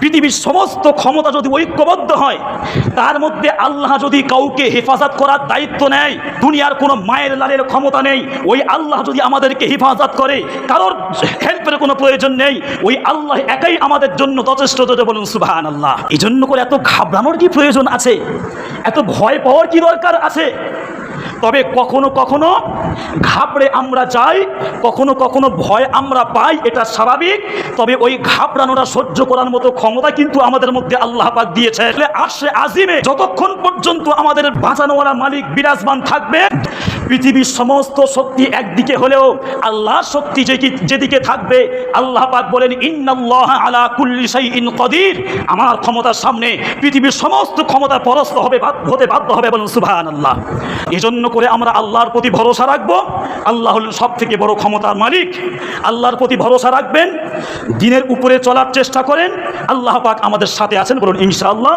পৃথিবীর সমস্ত ক্ষমতা যদি ঐক্যবদ্ধ হয়, তার মধ্যে আল্লাহ যদি কাউকে হেফাজত করার দায়িত্ব নেয়, দুনিয়ার কোনো মায়ের লালের ক্ষমতা নেই, ওই আল্লাহ যদি আমাদেরকে হেফাজত করে, কারোর হেল্পের কোনো প্রয়োজন নেই, ওই আল্লাহ একাই আমাদের জন্য যথেষ্ট। বলুন সুবহানাল্লাহ। এই জন্য করে এত ঘাবড়ানোর কি প্রয়োজন আছে? এত ভয় পাওয়ার কি দরকার আছে? তবে কখনো কখনো ঘাবড়ে আমরা যাই, কখনো কখনো ভয় আমরা পাই, এটা স্বাভাবিক। তবে ওই ঘাবড়ানোটা সহ্য করার মতো ক্ষমতা কিন্তু আমাদের মধ্যে আল্লাহ পাক দিয়েছে। আরশে আজিমে যতক্ষণ পর্যন্ত আমাদের বাঁচানোওয়ালা মালিক বিরাজমান থাকবে, পৃথিবীর সমস্ত শক্তি একদিকে হলেও আল্লাহর শক্তি যেদিকে থাকবে, আল্লাহ পাক বলেন ইন্নাল্লাহা আলা কুল্লি শাইইন কাদির। আমার ক্ষমতার সামনে পৃথিবীর সমস্ত ক্ষমতা পরাস্ত হতে বাধ্য হবে। বলুন সুবহানাল্লাহ। এজন্য করে আমরা আল্লাহর প্রতি ভরসা রাখবো। আল্লাহ হলেন সব থেকে বড় ক্ষমতার মালিক। আল্লাহর প্রতি ভরসা রাখবেন, দিনের উপরে চলার চেষ্টা করেন, আল্লাহ পাক আমাদের সাথে আছেন। বলুন ইনশাআল্লাহ।